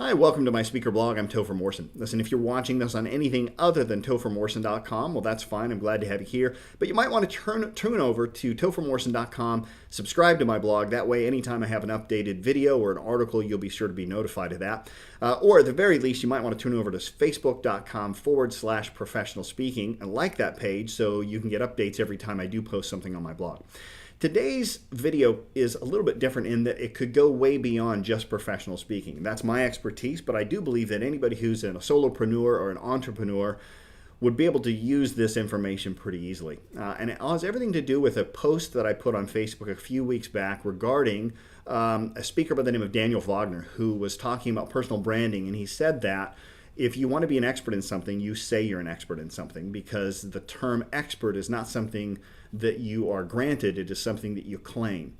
Hi, welcome to my speaker blog. I'm Topher Morrison. Listen, if you're watching this on anything other than tophermorrison.com, well, that's fine. I'm glad to have you here. But you might want to turn over to tophermorrison.com, subscribe to my blog. That way, anytime I have an updated video or an article, you'll be sure to be notified of that. Or at the very least, you might want to turn over to facebook.com/professional speaking and like that page so you can get updates every time I do post something on my blog. Today's video is a little bit different in that it could go way beyond just professional speaking. That's my expertise, but I do believe that anybody who's a solopreneur or an entrepreneur would be able to use this information pretty easily. And it has everything to do with a post that I put on Facebook a few weeks back regarding a speaker by the name of Daniel Wagner, who was talking about personal branding, and he said that if you want to be an expert in something, you say you're an expert in something, because the term expert is not something that you are granted, it is something that you claim.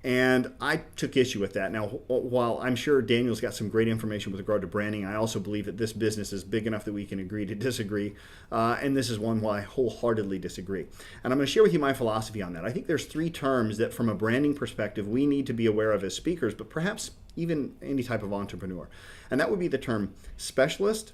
And I took issue with that. Now, while I'm sure Daniel's got some great information with regard to branding, I also believe that this business is big enough that we can agree to disagree. And this is one where I wholeheartedly disagree. And I'm going to share with you my philosophy on that. I think there's three terms that from a branding perspective we need to be aware of as speakers, but perhaps even any type of entrepreneur. And that would be the term specialist,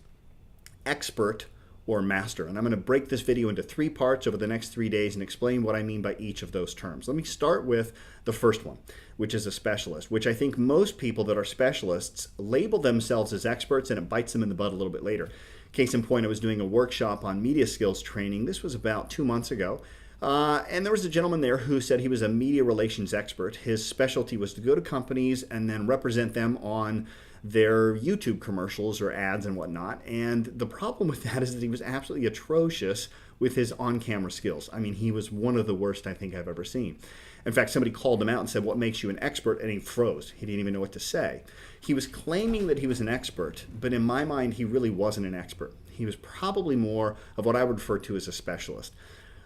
expert, or master. And I'm going to break this video into three parts over the next 3 days and explain what I mean by each of those terms. Let me start with the first one, which is a specialist, which I think most people that are specialists label themselves as experts, and it bites them in the butt a little bit later. Case in point, I was doing a workshop on media skills training. This was about 2 months ago. And there was a gentleman there who said he was a media relations expert. His specialty was to go to companies and then represent them on their YouTube commercials or ads and whatnot. And the problem with that is that he was absolutely atrocious with his on-camera skills. I mean, he was one of the worst I think I've ever seen. In fact, somebody called him out and said, "What makes you an expert?" And he froze. He didn't even know what to say. He was claiming that he was an expert, but in my mind, he really wasn't an expert. He was probably more of what I would refer to as a specialist.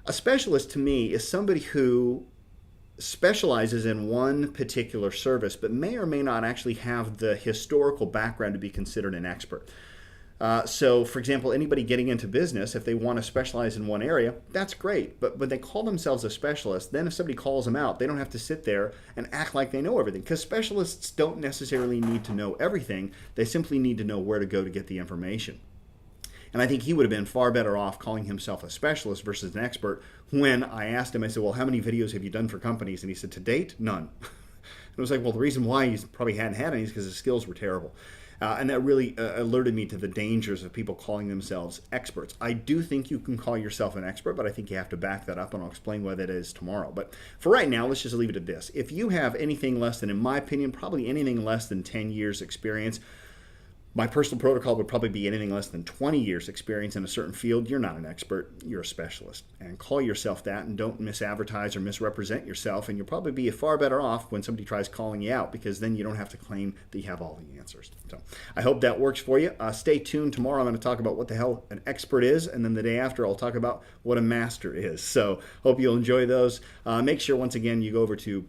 A specialist to me is somebody who specializes in one particular service, but may or may not actually have the historical background to be considered an expert. So, for example, anybody getting into business, if they want to specialize in one area, that's great. But when they call themselves a specialist, then if somebody calls them out, they don't have to sit there and act like they know everything, because specialists don't necessarily need to know everything. They simply need to know where to go to get the information. And I think he would have been far better off calling himself a specialist versus an expert. When I asked him, I said, "Well, how many videos have you done for companies?" And he said, "To date, none." And I was like, well, the reason why he probably hadn't had any is because his skills were terrible. And that really alerted me to the dangers of people calling themselves experts. I do think you can call yourself an expert, but I think you have to back that up, and I'll explain why that is tomorrow. But for right now, let's just leave it at this. If you have anything less than, in my opinion, probably anything less than 10 years experience, my personal protocol would probably be anything less than 20 years experience in a certain field, you're not an expert, you're a specialist. And call yourself that, and don't misadvertise or misrepresent yourself, and you'll probably be far better off when somebody tries calling you out, because then you don't have to claim that you have all the answers. So I hope that works for you. Stay tuned. Tomorrow I'm going to talk about what the hell an expert is, and then the day after I'll talk about what a master is. So hope you'll enjoy those. Make sure, once again, you go over to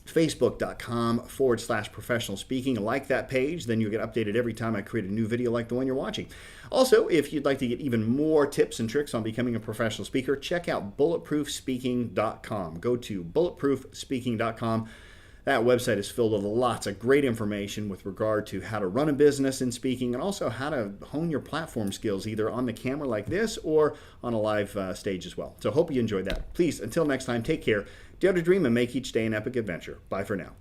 facebook.com/professional speaking. Like that page, then you'll get updated every time I create a new video like the one you're watching. Also, if you'd like to get even more tips and tricks on becoming a professional speaker, check out bulletproofspeaking.com. Go to bulletproofspeaking.com. That website is filled with lots of great information with regard to how to run a business in speaking, and also how to hone your platform skills either on the camera like this or on a live stage as well. So hope you enjoyed that. Please, until next time, take care. Dare to dream and make each day an epic adventure. Bye for now.